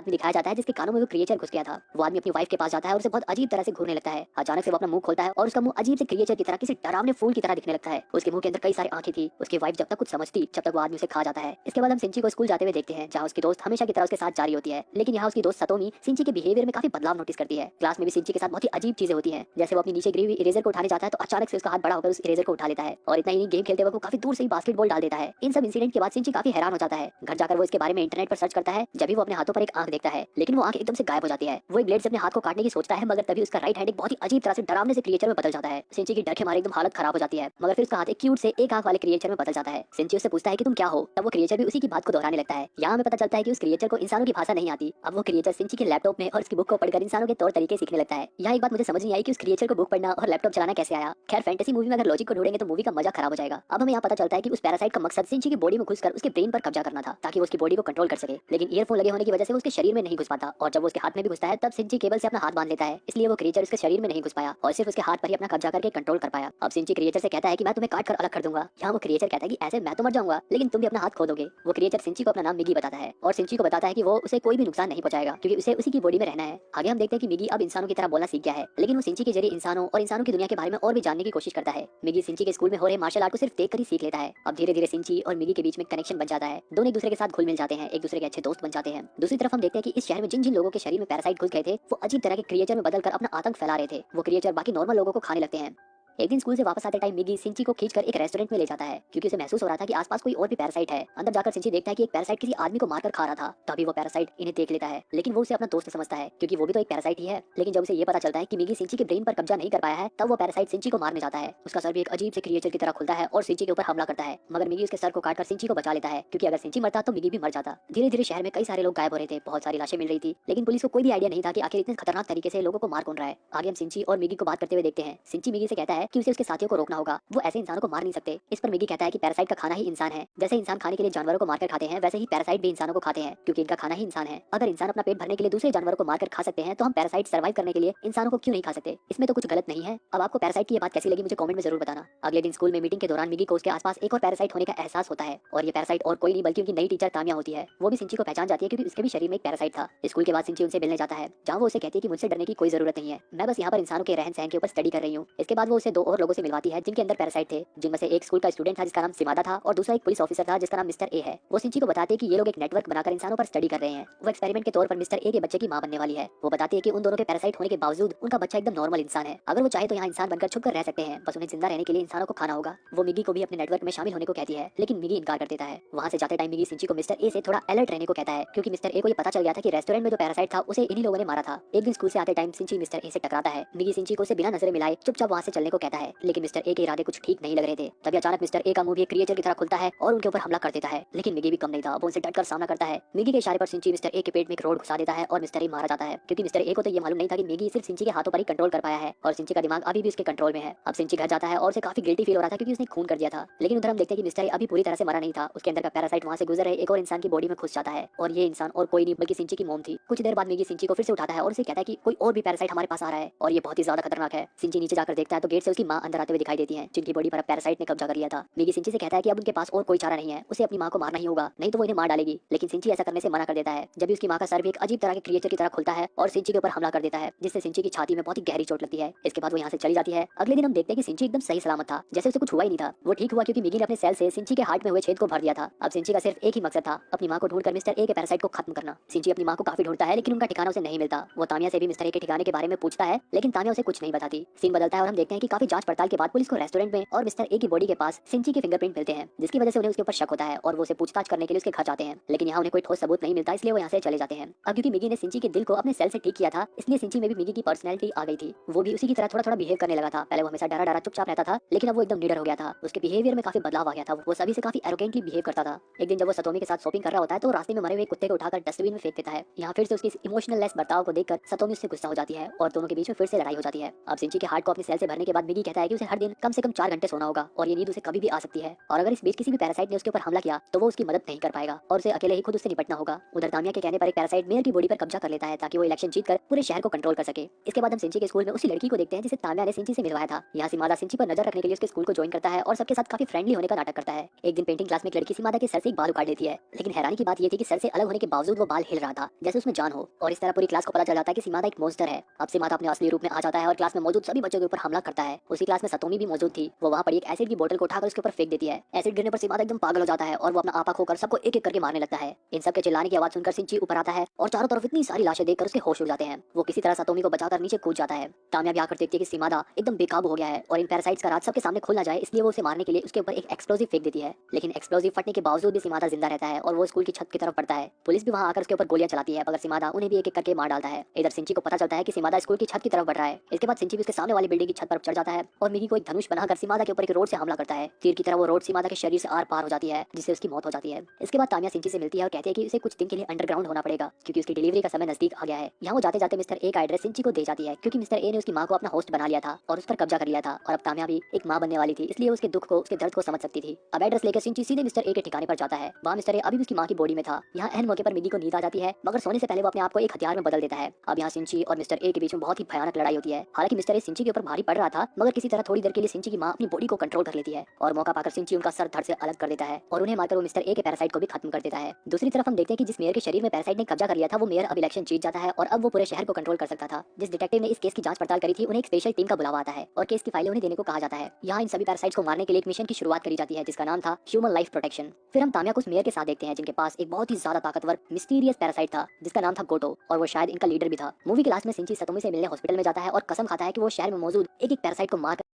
आदमी दिखाया जाता है जिसके कानों में वो क्रिएचर घुस गया था। वो आदमी अपनी वाइफ के पास जाता है और उसे बहुत अजीब तरह से घूरने लगता है। अचानक से वो अपना मुंह खोलता है और उसका मुंह अजीब से क्रिएचर की तरह किसी डरावने फूल की तरह दिखने लगता है। उसके मुंह के अंदर कई सारी आंखें थी। उसकी वाइफ जब तक कुछ समझती जब तक वो आदमी उसे खा जाता है। इसके बाद हम सिंची को स्कूल जाते हुए देखते हैं जहाँ उसकी दोस्त हमेशा की तरह उसके साथ जारी होती है, लेकिन यहाँ उसकी दोस्त सतोमी सिंची के बिहेवियर में काफी बदलाव नोटिस करती है। क्लास में भी सिंची के साथ बहुत ही अजीब चीजें होती हैं। जैसे वो अपनी नीचे गिरी हुई इरेजर को उठाने जाता है तो अचानक से उसका हाथ बड़ा होकर उस इरेजर को उठा लेता है और इतना ही नहीं, गेम खेलते वक्त वो काफी दूर से ही बास्केटबॉल डाल देता है। इन सब इंसिडेंट के बाद सिंची काफी हैरान हो जाता है। घर जाकर वो इसके बारे में इंटरनेट पर सर्च करता है। जब भी वो अपने हाथों पर एक आंख देखता है, लेकिन वो आंख एकदम से गायब हो जाती है। वो एक ब्लेड से अपने हाथ को काटने की सोचता है, मगर तभी उसका राइट हैंड एक बहुत ही अजीब तरह से डरावने से क्रिएचर में बदल जाता है। सिंची की डर के मारे एकदम हालत खराब हो जाती है, मगर फिर उसका हाथ एक क्यूट से एक आंख वाले क्रिएचर में बदल जाता है। सिंची उससे पूछता है कि तुम क्या हो, तब वो क्रिएचर भी उसी की बात को दोहराने लगता है। यहाँ हमें पता चलता है कि उस क्रिएचर को इंसानों की भाषा नहीं आती। अब वो क्रिएचर सिंची के लैपटॉप में और उसकी बुक को पढ़कर इंसानों के तौर तरीके सीखने लगता है। यहाँ एक बात मुझे समझ नहीं आई कि उस क्रिएचर को बुक पढ़ना और लैपटॉप चलाना कैसे आया। खैर, फैंटेसी मूवी में अगर लॉजिक को ढूंढेंगे तो मूवी का मजा खराब हो जाएगा। अब हमें यहाँ पता चलता है कि उस पैरासाइट का मकसद सिंची की बॉडी में घुसकर उसके ब्रेन पर कब्जा करना था, ताकि वो उसकी बॉडी को कंट्रोल कर सके। लेकिन ईयरफोन लगे होने की वजह से वो उसके शरीर में नहीं घुस पाता, और जब वो उसके हाथ में भी घुसता है तब सिंची केबल से अपना हाथ बांध लेता है। इसलिए वो क्रिएचर उसके शरीर में नहीं घुस पाया और सिर्फ उसके हाथ पर ही अपना कब्जा करके कंट्रोल कर पाया। अब सिंची क्रिएचर से कहता है कि मैं तुम्हें काट कर अलग कर दूंगा। यहाँ वो क्रिएचर कहता है कि ऐसे मैं तो मर जाऊंगा, लेकिन तुम भी अपना हाथ खो दोगे। वो क्रिएचर सिंची को अपना नाम मिगी बताता है और सिंची को बताता है कि वो उसे कोई भी नुकसान नहीं पहुंचाएगा, क्योंकि उसे उसी की बॉडी में रहना है। आगे हम देखते हैं कि मिगी अब इंसानों की तरह बोलना सीख गया है, लेकिन वो सिंची के जरिए इंसानों और इंसानों की दुनिया के बारे में और भी जानने की कोशिश करता है। मिगी सिंची के स्कूल में हो रहे मार्शल आर्ट को सिर्फ देखकर ही सीख लेता है। अब धीरे धीरे सिंची और मिगी के बीच में कनेक्शन बन जाता है। दोनों एक दूसरे के साथ घुल मिल जाते हैं, एक दूसरे के अच्छे दोस्त बन जाते हैं। दूसरी तरफ हम देखते हैं कि इस शहर में जिन जिन लोगों के शरीर में पैरासाइट घुस गए थे, वो अजीब तरह के क्रिएचर में बदलकर अपना आतंक फैला रहे थे। वो क्रिएचर बाकी नॉर्मल लोगों को खाने लगते हैं। एक दिन स्कूल से वापस आते टाइम मिगी सिंची को खींचकर एक रेस्टोरेंट में ले जाता है, क्योंकि उसे महसूस हो रहा था कि आसपास कोई और भी पैरासाइट है। अंदर जाकर सिंची देखता है कि एक पैरासाइट किसी आदमी को मारकर खा रहा था। तभी वो पैरासाइट इन्हें देख लेता है, लेकिन वो उसे अपना दोस्त समझता है, क्योंकि वो भी तो एक पैरासाइट ही है। लेकिन जब उसे ये पता चलता है कि मिगी सिंची के ब्रेन पर कब्जा नहीं कर पाया है, तब वो पैरासाइट सिंची को मारने जाता है। उसका सर भी एक अजीब से क्रिएचर की तरह खुलता है और सिंची के ऊपर हमला करता है, मगर मिगी उसके सर को काटकर सिंची को बचा लेता है, क्योंकि अगर सिंची मरता तो मिगी भी मर जाता। धीरे धीरे शहर में कई सारे लोग गायब हो रहे थे, बहुत सारी लाशें मिल रही थी, लेकिन पुलिस को कोई भी आइडिया नहीं था कि आखिर इतने खतरनाक तरीके से लोगों को मार कौन रहा है। आगे हम सिंची और मिगी को बात करते हुए देखते हैं। सिंची मिगी से कहता है कि उसे उसके साथियों को रोकना होगा, वो ऐसे इंसानों को मार नहीं सकते। इस पर मिगी कहता है कि पैरासाइट का खाना ही इंसान है। जैसे इंसान खाने के लिए जानवरों को मारकर खाते हैं, वैसे ही पैरासाइट भी इंसानों को खाते हैं, क्योंकि इनका खाना ही इंसान है। अगर इंसान अपना पेट भरने के लिए दूसरे जानवरों को मारकर खा सकते हैं, तो हम पैरासाइट सर्वाइव करने के लिए इंसानों को क्यों नहीं खा सकते? इसमें तो कुछ गलत नहीं है। अब आपको पैरासाइट की ये बात कैसी लगी मुझे कमेंट में जरूर बताना। अगले दिन स्कूल में मीटिंग के दौरान मिगी को उसके आसपास एक और पैरासाइट होने का एहसास होता है, और ये पैरासाइट और कोई नहीं बल्कि उनकी नई टीचर तामिया होती है। वो भी सिंची को पहचान जाती है, क्योंकि उसके भी शरीर में एक पैरासाइट था। स्कूल के बाद सिंची उनसे मिलने जाता है, जहाँ वो उसे कहती है कि मुझसे डरने की कोई जरूरत नहीं है, मैं बस यहाँ पर इंसानों के रहन सहन के ऊपर स्टडी कर रही हूँ। इसके बाद वो उसे दो और लोगों से मिलवाती है जिनके अंदर पैरासाइट थे, जिनमें से एक स्कूल का स्टूडेंट था जिसका नाम सिमादा था, और दूसरा एक पुलिस ऑफिसर था जिसका नाम मिस्टर ए है। वो सिंची को बताते हैं कि ये लोग एक नेटवर्क बनाकर इंसानों पर स्टडी कर रहे हैं। वो एक्सपेरिमेंट के तौर पर मिस्टर ए के बच्चे की मां बनने वाली है। वो बताती है कि उन दोनों के पैरासाइट होने के बावजूद उनका बच्चा एकदम नॉर्मल इंसान है। अगर वो चाहे तो यहाँ इंसान बनकर छुपकर रह सकते हैं, बस उन्हें जिंदा रहने के लिए इंसानों को खाना होगा। वो मिगी को भी अपने नेटवर्क में शामिल होने को कहती है, लेकिन मिगी इनकार कर देता है। वहाँ से जाते टाइम मिगी सिंची को मिस्टर ए से थोड़ा अलर्ट रहने को कहता है, क्योंकि मिस्टर ए को ये पता चल गया था कि रेस्टोरेंट में जो पैरासाइट था उसे इन्हीं लोगों ने मारा था। एक दिन स्कूल से आते टाइम सिंची मिस्टर ए से टकराता है। मिगी सिंची को उसे बिना नजरें मिलाए चुपचाप वहाँ से चलने को कहता है, लेकिन मिस्टर ए के इरादे कुछ ठीक नहीं लग रहे थे। तभी अचानक मिस्टर ए का मुंह भी एक क्रिएचर की तरह खुलता है और उनके ऊपर हमला कर देता है। लेकिन मिगी भी कम नहीं था, वो उनसे डटकर सामना करता है। मिगी के इशारे पर सिंची मिस्टर ए के पेट में एक रोड घुसा देता है और मिस्टर ए मारा जाता है, क्योंकि मिस्टर ए को तो ये मालूम नहीं था कि मिगी सिर्फ सिंची के हाथों पर ही कंट्रोल कर पाया है और सिंची का दिमाग अभी भी उसके कंट्रोल में है। अब सिंची घर जाता है और उसे काफी गिल्टी फील हो रहा था, क्योंकि उसने खून कर दिया था। लेकिन उधर हम देखते हैं कि मिस्टर ए अभी पूरी तरह से मरा नहीं था। उसके अंदर का पैरासाइट वहाँ से गुजर रहे एक और इंसान की बॉडी में घुस जाता है, और ये इंसान और कोई नहीं बल्कि सिंची की मॉम थी। कुछ देर बाद मिगी सिंची को फिर से उठाता है और उसे कहता है कि कोई और भी पैरासाइट हमारे पास आ रहा है, और ये बहुत ही ज्यादा खतरनाक है। सिंची नीचे जाकर देखता है तो गेट से उसकी माँ अंदर आते हुए दिखाई देती है, जिनकी बॉडी पर पैरासाइट ने कब्जा कर लिया था। मिगी सिंची से कहता है कि अब उनके पास और कोई चारा नहीं है, उसे अपनी माँ को मारना ही होगा, नहीं तो वो इन्हें मार डालेगी। लेकिन सिंची ऐसा करने से मना कर देता है। जब भी उसकी माँ का सर भी एक अजीब तरह के क्रिएचर की तरह खुलता है और सिंची के ऊपर हमला कर देता है, जिससे सिंची की छाती में बहुत ही गहरी चोट लगती है। इसके बाद वो यहाँ से चली जाती है। अगले दिन हम देखते हैं कि सिंची एकदम सही सलामत था, जैसे उसे कुछ हुआ ही नहीं था। वो ठीक हुआ क्योंकि मिगी ने अपने सेल से सिंची के हार्ट में हुए छेद को भर दिया था। अब सिंची का सिर्फ एक ही मकसद था, अपनी माँ को ढूंढकर मिस्टर ए के पैरासाइट को खत्म करना। सिंची अपनी माँ को काफी ढूंढता है, लेकिन उनका ठिकाना उसे नहीं मिलता। वो तामिया से भी मिस्टर ए के ठिकाने के बारे में पूछता है, लेकिन तामिया उसे कुछ नहीं बताती। सीन बदलता है और हम देखते हैं कि काफी जांच पड़ताल के बाद पुलिस को रेस्टोरेंट में और मिस्टर ए की बॉडी के पास सिंची के फिंगरप्रिंट मिलते हैं, जिसकी वजह से उन्हें उसके ऊपर शक होता है और वो उसे पूछताछ करने के लिए उसके घर जाते हैं। लेकिन यहाँ उन्हें कोई ठोस सबूत नहीं मिलता, इसलिए वो यहाँ से चले जाते हैं। अब क्योंकि मिगी ने सिंची के दिल को अपने सेल से ठीक किया था, इसलिए सिंची में भी मिगी की पर्सनैलिटी आ गई थी। वो भी उसी की तरह थोड़ा थोड़ा बिहेव करने लगा था। पहले वो हमेशा डरा डरा चुपचाप रहता था, लेकिन अब वो एकदम निडर हो गया था। उसके बिहेवियर में काफी बदलाव आ गया था। वो सभी से काफी एरोगेंटली बिहेव करता था। एक दिन जब वो सतोमी के साथ शॉपिंग कर रहा होता है तो रास्ते में मरे हुए कुत्ते को उठाकर डस्टबिन में फेंक देता है। यहाँ फिर से उसकी इमोशनल लेस बर्ताव को देखकर सतोमी उससे गुस्सा हो जाती है और दोनों के बीच में फिर से लड़ाई हो जाती है। अब सिंची के हार्ट को अपने सेल से भरने के बाद मिगी कहता है कि उसे हर दिन कम से कम 4 घंटे सोना होगा और ये नींद उसे कभी भी आ सकती है, और अगर इस बीच किसी भी पैरासाइट ने उसके ऊपर हमला किया तो वो उसकी मदद नहीं कर पाएगा और उसे अकेले ही खुद उससे निपटना होगा। उधर तामिया के कहने पर एक पैरासाइट मेयर की बॉडी पर कब्जा कर लेता है ताकि वो इलेक्शन जीतकर पूरे शहर को कंट्रोल कर सके। इसके बाद हम सिंची के स्कूल में उसी लड़की को देखते हैं जिसे तामिया ने सिंची से मिलवाया था। यहाँ सिमादा सिंची पर नजर रखने के लिए उसके स्कूल को ज्वाइन करता है और सबके साथ काफी फ्रेंडली होने का नाटक करता है। एक दिन पेंटिंग क्लास में एक लड़की सिमादा के सर से एक बाल उखाड़ लेती है, लेकिन हैरानी की बात ये थी कि सर से अलग होने के बावजूद वो बाल हिल रहा था जैसे उसमें जान हो, और इस तरह पूरी क्लास को पता चल जाता है कि सिमादा एक मॉन्स्टर है। अब सिमादा अपने असली रूप में आ जाता है और क्लास में मौजूद सभी बच्चों के ऊपर हमला करता है। उसी क्लास में सतोमी भी मौजूद थी। वो वहाँ पर एक एसिड की बोतल को उठाकर उसके ऊपर फेंक देती है। एसिड गिरने पर सिमादा एकदम पागल हो जाता है और वो अपना आपा खोकर सबको एक एक करके मारने लगता है। इन सब के चिल्लाने की आवाज सुनकर सिंची ऊपर आता है और चारों तरफ इतनी सारी लाशें देखकर उसके होश उड़ जाते हैं। वो किसी तरह सतोमी को बचाकर नीचे कूद जाता है। तामिया भी आकर देखती है कि सिमादा एकदम बेकाबू हो गया है और इन पैरासाइट्स का राज सबके सामने खुल ना जाए, इसलिए वो उसे मारने के लिए उसके ऊपर एक एक्सप्लोजिव फेंक देती है। लेकिन एक्सप्लोजिव फटने के बावजूद भी सिमादा जिंदा रहता है और वो स्कूल की छत की तरफ बढ़ता है। पुलिस भी वहाँ आकर उसके ऊपर गोलियां चलाती है, मगर सिमादा उन्हें भी एक एक करके मार डालता है। इधर सिंची को पता चलता है कि सिमादा स्कूल की छत की तरफ बढ़ रहा है। इसके बाद सिंची भी उसके सामने वाली बिल्डिंग की छत पर चढ़ जाता है और मिगी को एक धनुष बनाकर सिमादा के ऊपर एक रोड से हमला करता है। तीर की तरह वो रोड सिमादा के शरीर से आर पार हो जाती है, जिससे उसकी मौत हो जाती है। इसके बाद तामिया सिंची से मिलती है और कहती है कि उसे कुछ दिन के लिए अंडरग्राउंड होना पड़ेगा क्योंकि उसकी डिलीवरी का समय नजदीक आ गया है। यहाँ वो जाते जाते मिस्टर ए का एड्रेस सिंची को दे जाती है क्योंकि मिस्टर ए ने उसकी माँ को अपना होस्ट बना लिया था और उस पर कब्जा कर लिया था, और अब तामिया भी एक माँ बनने वाली थी, इसलिए उसके दुख को, उसके दर्द को समझ सकती थी। अब एड्रेस लेकर सिंची सीधे मिस्टर ए के ठिकाने पर जाता है। वहाँ मिस्टर ए अभी भी उसकी माँ की बॉडी में था। यहाँ एहन मौके पर मिगी को नींद आ जाती है, मगर सोने से पहले वो अपने आप को एक हथियार में बदल देता है। अब यहाँ सिंची और मिस्टर ए के बीच में बहुत ही भयानक लड़ाई होती है। हालांकि मिस्टर ए सिंची के ऊपर भारी पड़ रहा था, मगर किसी तरह थोड़ी देर के लिए सिंची की माँ अपनी बॉडी को कंट्रोल कर लेती है और मौका पाकर सिंची उनका सर धड़ से अलग कर देता है और उन्हें मारकर वो मिस्टर ए के पैरासाइट को भी खत्म कर देता है। दूसरी तरफ हम देखते हैं कि जिस मेयर के शरीर में पैरासाइट ने कब्जा कर लिया था वो मेयर अब इलेक्शन जीत जाता है और अब वो पूरे शहर को कंट्रोल कर सकता था। जिस डिटेक्टिव ने इस केस की जांच पड़ताल करी थी उन्हें एक स्पेशल टीम का बुलावा आता है और केस की फाइलें उन्हें देने को कहा जाता है। यहाँ इन सभी पैरासाइट्स को मारने के लिए एक मिशन की शुरुआत करी जाती है जिसका नाम था ह्यूमन लाइफ प्रोटेक्शन। फिर हम तामिया को उस मेयर के साथ देखते हैं जिनके पास एक बहुत ही ज्यादा ताकतवर मिस्टीरियस पैरासाइट था जिसका नाम था गोटो, और वो शायद इनका लीडर भी था। मूवी के लास्ट में सिंची सतोमी से मिलने हॉस्पिटल में जाता है और कसम खाता है कि वो शहर में मौजूद एक एक पैरासाइट को मार